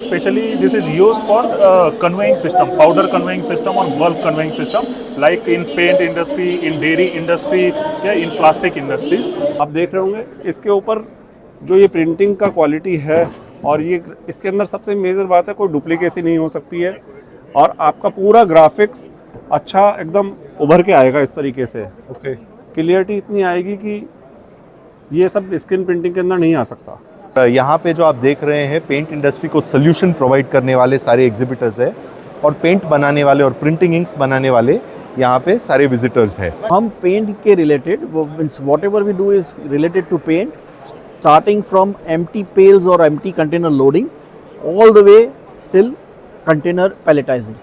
Especially this is used for conveying system, powder conveying system or bulk conveying system, like in paint industry, in dairy industry, या in plastic industries. आप देख रहे होंगे इसके ऊपर जो ये प्रिंटिंग का क्वालिटी है और ये इसके अंदर सबसे मेजर बात है कोई डुप्लीकेसी नहीं हो सकती है और आपका पूरा ग्राफिक्स अच्छा एकदम उभर के आएगा इस तरीके से। ओके, क्लियरिटी इतनी आएगी कि ये सब स्क्रीन प्रिंटिंग के अंदर नहीं आ सकता। यहाँ पे जो आप देख रहे हैं पेंट इंडस्ट्री को सोल्यूशन प्रोवाइड करने वाले सारे एग्जिबिटर्स है और पेंट बनाने वाले और प्रिंटिंग इंक्स बनाने वाले यहाँ पे सारे विजिटर्स हैं। हम पेंट के related means whatever we do is related to paint, starting from empty pails और empty container loading all the way till container palletising.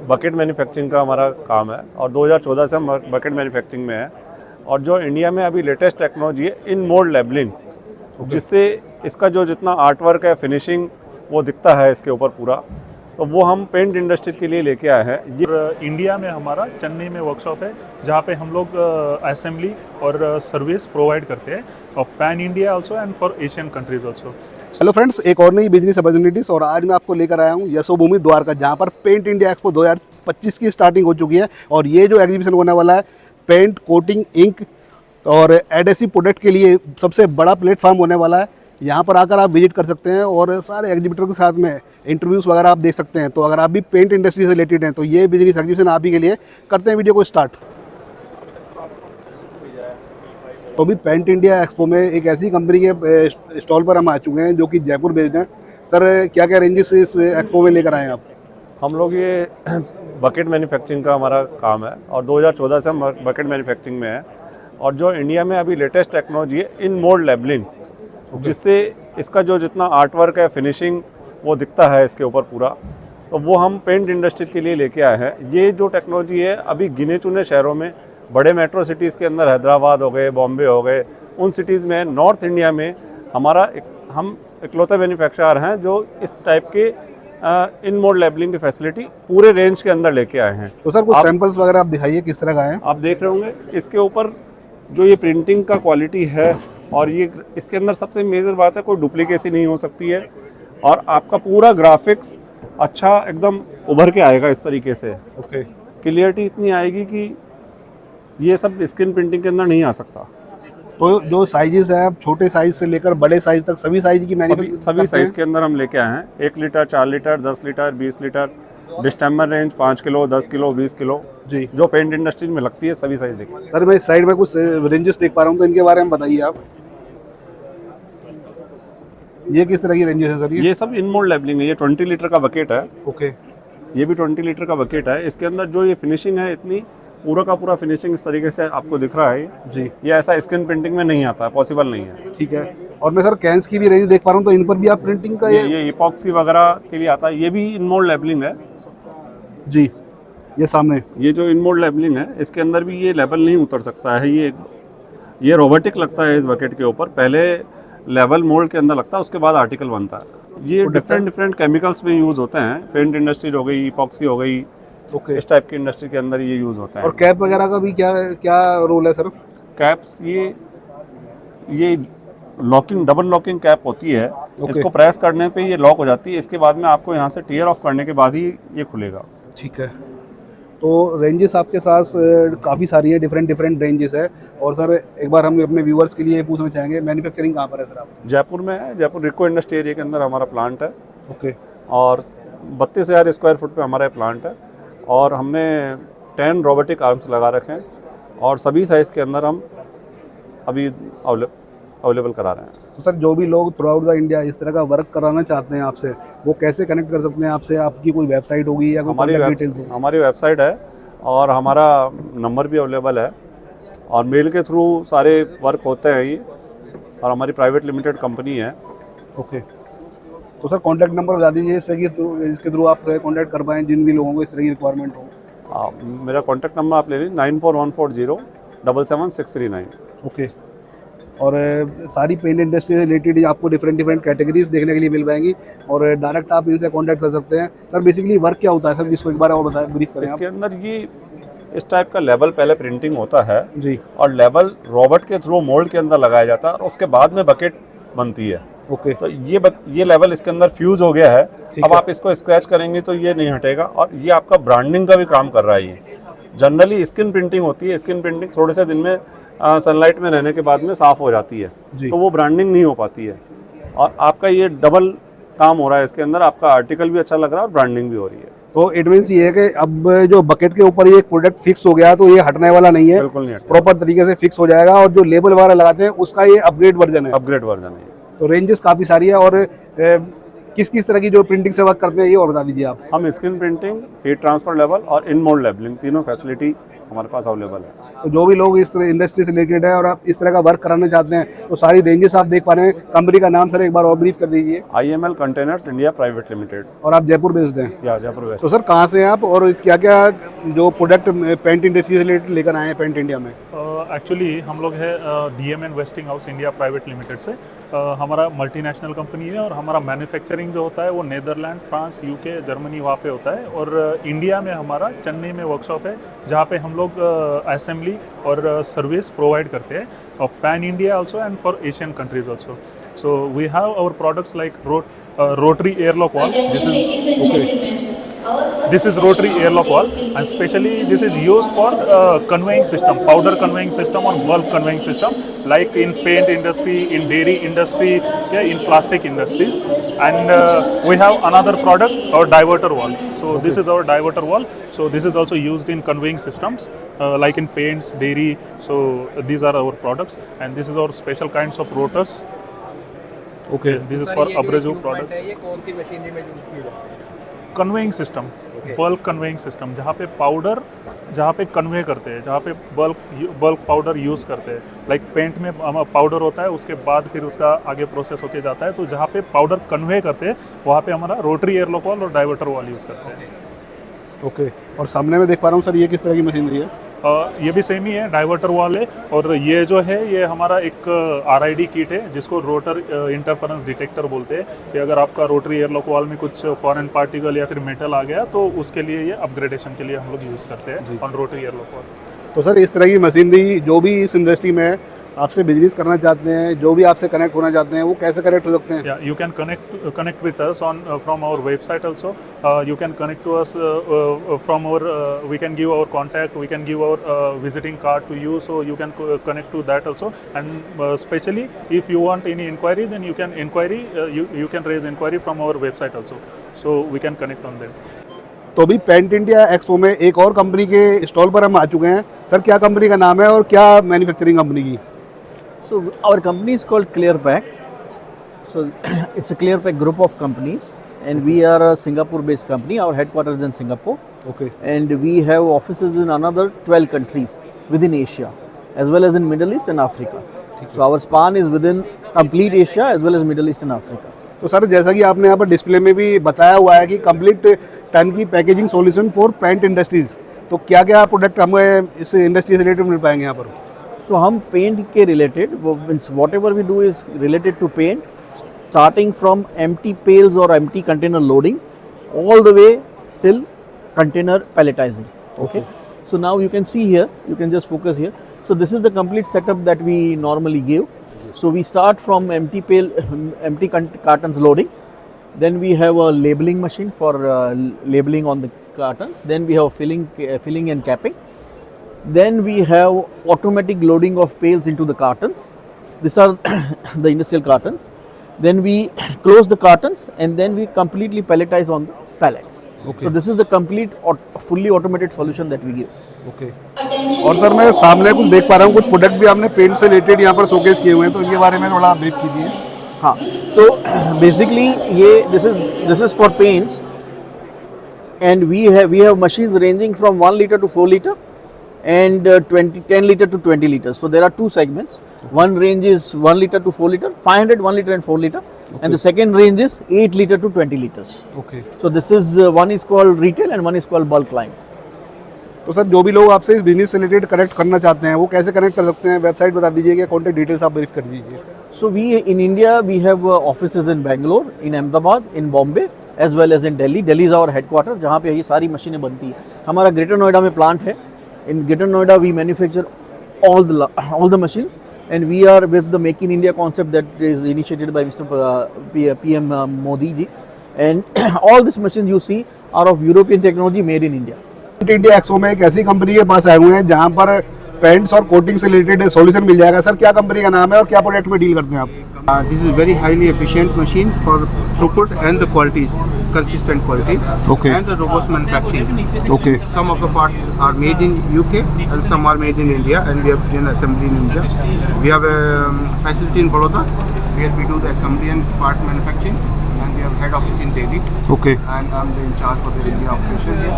Bucket manufacturing का हमारा काम है और 2014 से हम बकेट मैन्युफैक्चरिंग में है और जो इंडिया में अभी लेटेस्ट टेक्नोलॉजी है इन मोल्ड लेबलिंग, जिससे इसका जो जितना आर्ट वर्क है, फिनिशिंग वो दिखता है इसके ऊपर पूरा, तो वो हम पेंट इंडस्ट्री के लिए लेके आए हैं। ये इंडिया में हमारा चेन्नई में वर्कशॉप है जहाँ पे हम लोग असेंबली और सर्विस प्रोवाइड करते हैं और pan India also and for Asian countries also. Hello friends, एक और नई बिजनेस अपॉर्चुनिटीज और आज मैं आपको लेकर आया हूँ यशोभूमि द्वारका, जहाँ पर पेंट इंडिया एक्सपो 2025 की स्टार्टिंग हो चुकी है और ये जो एग्जीबिशन होने वाला है पेंट, कोटिंग, इंक और एडहेसिव प्रोडक्ट के लिए सबसे बड़ा प्लेटफॉर्म होने वाला है। यहाँ पर आकर आप विजिट कर सकते हैं और सारे एग्जीबिटर के साथ में इंटरव्यूज़ वगैरह आप देख सकते हैं। तो अगर आप भी पेंट इंडस्ट्री से रिलेटेड हैं तो ये बिजनेस एग्जीबिशन आप ही के लिए। करते हैं वीडियो को स्टार्ट। तो अभी पेंट इंडिया एक्सपो में एक ऐसी कंपनी के स्टॉल पर हम आ चुके हैं जो कि जयपुर बेस्ड है। सर, क्या क्या रेंजेस इस एक्सपो में लेकर आए हैं आप? हम लोग ये बकेट मैन्युफैक्चरिंग का हमारा काम है और 2014 से हम बकेट मैन्युफैक्चरिंग में है और जो इंडिया में अभी लेटेस्ट टेक्नोलॉजी है इन मोल्ड लेबलिंग, जिससे इसका जो जितना आर्ट वर्क है, फिनिशिंग वो दिखता है इसके ऊपर पूरा, तो वो हम पेंट इंडस्ट्री के लिए लेके आए हैं। ये जो टेक्नोलॉजी है अभी गिने चुने शहरों में, बड़े मेट्रो सिटीज़ के अंदर हैदराबाद हो गए, बॉम्बे हो गए, उन सिटीज़ में, नॉर्थ इंडिया में हम इकलौते मैन्युफैक्चरर हैं जो इस टाइप के इन मोल्ड लेबलिंग की फैसिलिटी पूरे रेंज के अंदर लेके आए हैं। तो सर कुछ सैंपल्स वगैरह आप दिखाइए किस तरह का है। आप देख रहे होंगे इसके ऊपर जो ये प्रिंटिंग का क्वालिटी है और ये इसके अंदर सबसे मेजर बात है कोई डुप्लीकेसी नहीं हो सकती है और आपका पूरा ग्राफिक्स अच्छा एकदम उभर के आएगा इस तरीके से। ओके, क्लियरिटी इतनी आएगी कि ये सब स्क्रीन प्रिंटिंग के अंदर नहीं आ सकता। तो जो साइजेस है, छोटे साइज से लेकर बड़े साइज तक सभी साइज की सभी साइज के अंदर हम लेके आए हैं। 1 litre, 4 litre, 10 litre, 20 litre, distemper range 5 kilo, 10 kilo, 20 kilo जी, जो पेंट इंडस्ट्री में लगती है सभी साइज देखिए। सर मैं इस साइड में कुछ रेंजेस देख पा रहा हूँ, तो इनके बारे में बताइए आप। ये किस तरह की रेंजेस है सर? ये सब इन मोल्ड लेबलिंग है। ये 20 लीटर का बकेट है। ओके, ये भी 20 लीटर का बकेट है। इसके अंदर जो ये फिनिशिंग है इतनी पूरा का पूरा फिनिशिंग इस तरीके से आपको दिख रहा है जी। ये ऐसा स्क्रीन प्रिंटिंग में नहीं आता है, पॉसिबल नहीं है। ठीक है। और मैं सर कैंस की भी रेंज देख पा रहा हूँ, तो इन पर भी आप प्रिंटिंग का ये इपॉक्सी वगैरह के लिए आता है। ये भी इन मोल्ड लेबलिंग है जी। ये सामने ये जो इन मोल्ड लेबलिंग है इसके अंदर भी ये लेबल नहीं उतर सकता है। ये रोबोटिक लगता है इस बकेट के ऊपर। पहले लेवल मोल्ड के अंदर लगता है, उसके बाद आर्टिकल बनता है। ये डिफरेंट केमिकल्स में यूज़ होते हैं। पेंट इंडस्ट्री हो गई, इपॉक्सी हो गई, ओके, इस टाइप की इंडस्ट्री के अंदर ये यूज़ होता है। और कैप वगैरह का भी क्या क्या रोल है सर? कैप्स ये लॉकिंग, डबल लॉकिंग कैप होती है। इसको प्रेस करने पे ये लॉक हो जाती है। इसके बाद में आपको यहाँ से टीयर ऑफ करने के बाद ही ये खुलेगा। ठीक है। तो रेंजेस आपके साथ काफ़ी सारी है, डिफरेंट रेंजेस है। और सर एक बार हम अपने व्यूअर्स के लिए पूछना चाहेंगे, मैन्युफैक्चरिंग कहाँ पर है सर आप? जयपुर में है। जयपुर रिको इंडस्ट्री एरिया के अंदर हमारा प्लांट है। ओके, और 32,000 स्क्वायर फुट पे हमारा प्लांट है और हमने 10 रोबोटिक आर्म्स लगा रखे हैं और सभी साइज़ के अंदर हम अभी अवेलेबल करा रहे हैं। तो सर जो भी लोग थ्रू आउट द इंडिया इस तरह का वर्क कराना चाहते हैं आपसे, वो कैसे कनेक्ट कर सकते हैं आपसे? आपकी कोई वेबसाइट होगी या कोई कॉन्टैक्ट डिटेल्स होगी? हमारी वेबसाइट है और हमारा नंबर भी अवेलेबल है और मेल के थ्रू सारे वर्क होते हैं ये, और हमारी प्राइवेट लिमिटेड कंपनी है। ओके। तो सर कॉन्टैक्ट नंबर बता दीजिए इससे कि इसके थ्रू आप कॉन्टैक्ट कर पाएँ जिन भी लोगों को इस तरह की रिक्वायरमेंट हो। मेरा कॉन्टैक्ट नंबर आप ले लीजिए 9414077639। ओके। और सारी पेंट इंडस्ट्री से रिलेटेड आपको डिफरेंट कैटेगरीज देखने के लिए मिल पाएंगी और डायरेक्ट आप इनसे कांटेक्ट कर सकते हैं। सर बेसिकली वर्क क्या होता है सर, जिसको एक बार और बताएं, ब्रीफ करें। इसके अंदर ये इस टाइप का लेवल पहले प्रिंटिंग होता है जी, और लेवल रोबोट के थ्रू मोल्ड के अंदर लगाया जाता है और उसके बाद में बकेट बनती है। ओके तो ये लेवल इसके अंदर फ्यूज हो गया है। अब आप इसको स्क्रैच करेंगे तो ये नहीं हटेगा, और ये आपका ब्रांडिंग का भी काम कर रहा है। ये जनरली स्किन प्रिंटिंग होती है, स्किन प्रिंटिंग थोड़े से दिन में सनलाइट में रहने के बाद में साफ हो जाती है, तो वो ब्रांडिंग नहीं हो पाती है। और आपका ये डबल काम हो रहा है इसके अंदर, आपका आर्टिकल भी अच्छा लग रहा है और ब्रांडिंग भी हो रही है। तो इट मीन्स ये है कि अब जो बकेट के ऊपर ये प्रोडक्ट फिक्स हो गया तो ये हटने वाला नहीं है, बिल्कुल नहीं हटेगा। प्रॉपर तरीके से फिक्स हो जाएगा। और जो लेबल वगैरह लगाते हैं उसका ये अपग्रेड वर्जन है। अपग्रेड वर्जन है। तो रेंजेस काफ़ी सारी है। और किस किस तरह की जो प्रिंटिंग से वर्क करते हैं ये और बता दीजिए आप। हम screen printing, heat transfer level और इन मोल्ड लेबलिंग तीनों फैसिलिटी हमारे पास अवेलेबल है। तो जो भी लोग इस तरह इंडस्ट्री से रिलेटेड है और आप इस तरह का वर्क कराना चाहते हैं तो सारी रेंजेस आप देख पा रहे हैं। कंपनी का नाम सर एक बार और ब्रीफ कर दीजिए। IML containers India private limited, और आप जयपुर बेस्ड हैं। या जयपुर वेस्ट। तो सर कहाँ से हैं आप और क्या क्या जो प्रोडक्ट पेंट इंडस्ट्री से रिलेटेड लेकर आए हैं पेंट इंडिया में? एक्चुअली हम लोग है DMN wasting house India private limited से। हमारा मल्टीनेशनल कंपनी है और हमारा मैन्युफैक्चरिंग जो होता है वो नीदरलैंड, फ्रांस, UK, जर्मनी वहाँ पे होता है। और इंडिया में हमारा चेन्नई में वर्कशॉप है जहाँ पे हम लोग असेंबली और सर्विस प्रोवाइड करते हैं, और pan India also and for Asian countries also. So we have our products like rotary airlock wall. This is rotary airlock wall, and specially this is used for conveying system, powder conveying system or bulk conveying system, like in paint industry, in dairy industry, in plastic industries. And we have another product, our diverter wall. So this is our diverter wall. So this is also used in conveying systems, like in paints, dairy. So these are our products, and this is our special kinds of rotors. Okay This is for abrasive products. ये कौन सी machinery में use की जाती है? Conveying system, bulk conveying system, जहाँ पे powder, जहाँ पे कन्वे करते हैं, जहाँ पे बल्क पाउडर यूज़ करते हैं। लाइक पेंट में पाउडर होता है, उसके बाद फिर उसका आगे प्रोसेस होके जाता है। तो जहाँ पे पाउडर कन्वे करते हैं वहाँ पे हमारा रोटरी एयरलॉक वॉल और डाइवर्टर वॉल यूज़ करते हैं। ओके और सामने में देख पा रहा हूँ सर ये किस तरह की मशीनरी है? ये भी सेम ही है, डाइवर्टर वॉल है। और ये जो है ये हमारा एक RID किट है जिसको रोटर इंटरफेरेंस डिटेक्टर बोलते हैं। कि अगर आपका रोटरी एयरलॉक वॉल में कुछ फॉरेन पार्टिकल या फिर मेटल आ गया तो उसके लिए ये अपग्रेडेशन के लिए हम लोग यूज़ करते हैं ऑन रोटरी एयरलॉक वॉल। तो सर इस तरह की मशीनरी जो भी इस इंडस्ट्री में आपसे बिजनेस करना चाहते हैं, जो भी आपसे कनेक्ट होना चाहते हैं, वो कैसे कनेक्ट हो सकते हैं? Yeah, you can connect with us on from our website also. You can connect to us from our. We can give our contact. We can give our visiting card to you, so you can connect to that also. And especially if you want any inquiry, then you can inquiry. You can raise inquiry from our website also. So we can connect on them. तो अभी paint India expo में एक और company के stall पर हम आ चुके हैं। सर क्या कंपनी का नाम है और क्या मैन्युफैक्चरिंग कंपनी की? So our company is called ClearPack. So it's a ClearPack group of companies, and we are a Singapore-based company. Our headquarters is in Singapore, okay and we have offices in another 12 countries within Asia, as well as in Middle East and Africa. So our span is within complete Asia as well as Middle East and Africa. तो sir जैसा कि आपने यहाँ पर display में भी बताया हुआ है कि कंप्लीट टर्न की packaging solution for paint industries, तो क्या क्या प्रोडक्ट हमें इस इंडस्ट्री से रिलेटेड मिल पाएंगे यहाँ पर? So हम पेंट के related means whatever we do is related to paint, starting from empty pails or empty container loading all the way till container palletizing. Okay. So now you can see here, you can just focus here. So this is the complete setup that we normally give. So we start from empty cartons loading. Then we have a labeling machine for labeling on the cartons. Then we have filling and capping. Then we have automatic loading of pails into the cartons. These are the industrial cartons. Then we close the cartons and then we completely palletize on the pallets. Okay. So this is the complete fully automated solution that we give. Okay और sir मैं सामने कुछ देख पा रहा हूँ, कुछ product भी आपने पेंट से रिलेटेड यहाँ पर शोकेस किए हुए हैं, तो इनके बारे में थोड़ा ब्रीफ कीजिए। हाँ, तो बेसिकली ये this is for paints, and we have machines ranging from 1 liter to 4 liter and 10 liter to 20 liters. So there are two segments. One range is 1 liter to 4 liter, 500, 1 liter and 4 liter. And the second range is 8 liter to 20 liters. Okay So this is one is called retail and one is called bulk lines. तो sir जो भी लोग आपसे इस business से related connect करना चाहते हैं वो कैसे कनेक्ट कर सकते हैं? वेबसाइट बता दीजिए, कॉन्टैक्ट डिटेल्स आप ब्रीफ कर दीजिए। So we in India we have offices in Bangalore, in Ahmedabad, in Bombay as well as in Delhi. Delhi is our headquarter जहाँ पे ये सारी मशीनें बनती है। हमारा ग्रेटर नोएडा में प्लांट है। In Greater Noida we manufacture all the machines, and we are with the Make in India concept that is initiated by Mr. PM Modi ji, and all these machines you see are of European technology made in India. Paint India expo में एक ऐसी company के पास आए हुए हैं जहाँ पर paints और कोटिंग से रिलेटेड सॉल्यूशन मिल जाएगा। सर क्या कंपनी का नाम है और क्या प्रोडक्ट में डील करते हैं आप? This is very highly efficient machine for throughput and the quality, consistent quality, Okay. and the robust manufacturing. Okay Some of the parts are made in UK and some are made in India, and we have done assembly in India. We have a facility in Baroda where we do the assembly and part manufacturing, and we have head office in Delhi, okay and I'm in charge for the India operation here.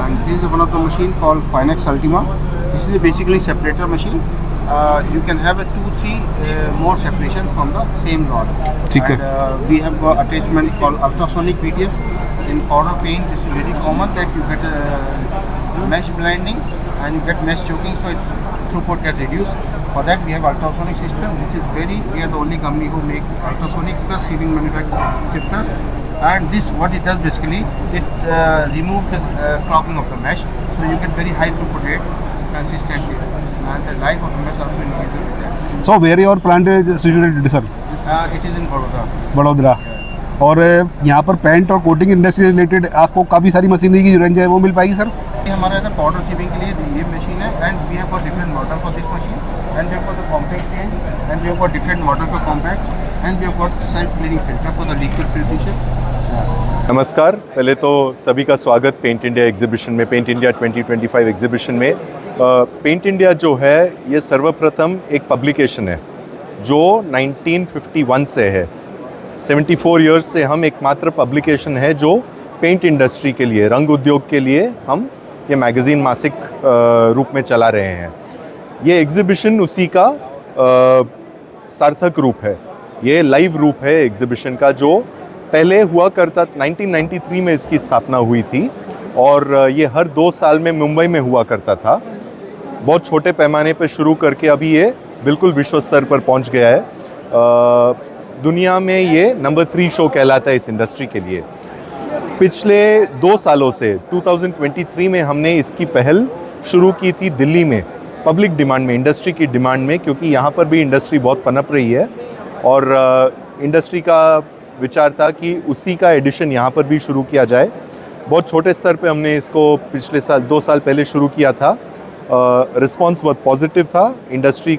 And this is one of the machine called Finex Ultima. This is basically separator machine. You can have a 2-3 more separation from the same rod. ठीक है। And we have got attachment called ultrasonic PDS. In powder paint, this is very common that you get mesh blending and you get mesh choking, so its throughput gets reduced. For that, we have ultrasonic system, which is we are the only company who make ultrasonic plus sealing manufacturing shifters. And this, what it does basically, it removes the clogging of the mesh, so you get very high throughput rate consistently, and the life of the mesh also increases. So where your plant is situated sir? It is in Baroda. Vadodara. और यहाँ पर paint और coating industry से related आपको काफ़ी सारी machinery की जो रेंज है वो मिल पाएगी सर? ये हमारा है पाउडर सीविंग के लिए ये मशीन है, and we have got different model for this machine, and we have got the compact range, and we have got different model for compact, and we have got self cleaning filter for the liquid filtration. नमस्कार, पहले तो सभी का स्वागत paint India exhibition में, paint India 2025 exhibition में। Paint India जो है ये सर्वप्रथम एक पब्लिकेशन है जो 1951 से है। 74 इयर्स से हम एकमात्र पब्लिकेशन है जो पेंट इंडस्ट्री के लिए, रंग उद्योग के लिए हम ये मैगज़ीन मासिक रूप में चला रहे हैं। ये एग्जीबिशन उसी का सार्थक रूप है, ये लाइव रूप है एग्जीबिशन का, जो पहले हुआ करता 1993 में इसकी स्थापना हुई थी और ये हर 2 साल में मुंबई में हुआ करता था। बहुत छोटे पैमाने पर शुरू करके अभी ये बिल्कुल विश्व स्तर पर पहुंच गया है। दुनिया में ये नंबर 3 शो कहलाता है इस इंडस्ट्री के लिए। पिछले 2 सालों से 2023 में हमने इसकी पहल शुरू की थी दिल्ली में, पब्लिक डिमांड में, इंडस्ट्री की डिमांड में, क्योंकि यहाँ पर भी इंडस्ट्री बहुत पनप रही है और इंडस्ट्री का विचार था कि उसी का एडिशन यहाँ पर भी शुरू किया जाए। बहुत छोटे स्तर पे हमने इसको पिछले साल 2 साल पहले शुरू किया था। रिस्पांस बहुत पॉजिटिव था, इंडस्ट्री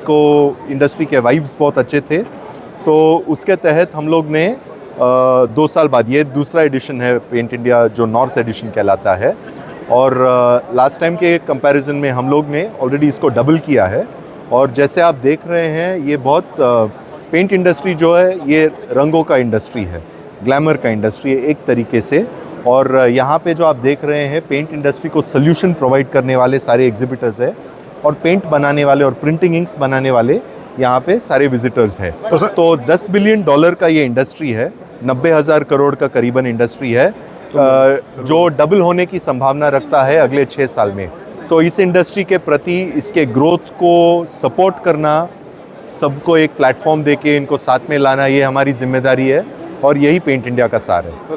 के वाइब्स बहुत अच्छे थे, तो उसके तहत हम लोग ने 2 साल बाद ये दूसरा एडिशन है पेंट इंडिया जो नॉर्थ एडिशन कहलाता है। और लास्ट टाइम के कंपैरिजन में हम लोग ने ऑलरेडी इसको डबल किया है। और जैसे आप देख रहे हैं ये बहुत पेंट इंडस्ट्री जो है ये रंगों का इंडस्ट्री है, ग्लैमर का इंडस्ट्री है एक तरीके से। और यहाँ पे जो आप देख रहे हैं पेंट इंडस्ट्री को सोल्यूशन प्रोवाइड करने वाले सारे एग्जिबिटर्स हैं और पेंट बनाने वाले और प्रिंटिंग इंक्स बनाने वाले यहाँ पे सारे विजिटर्स हैं। तो $10 बिलियन का ये इंडस्ट्री है, 90,000 करोड़ का करीबन इंडस्ट्री है, जो डबल होने की संभावना रखता है अगले 6 साल में। तो इस इंडस्ट्री के प्रति इसके ग्रोथ को सपोर्ट करना, सबको एक प्लेटफॉर्म देके इनको साथ में लाना, ये हमारी जिम्मेदारी है और यही पेंट इंडिया का सार है।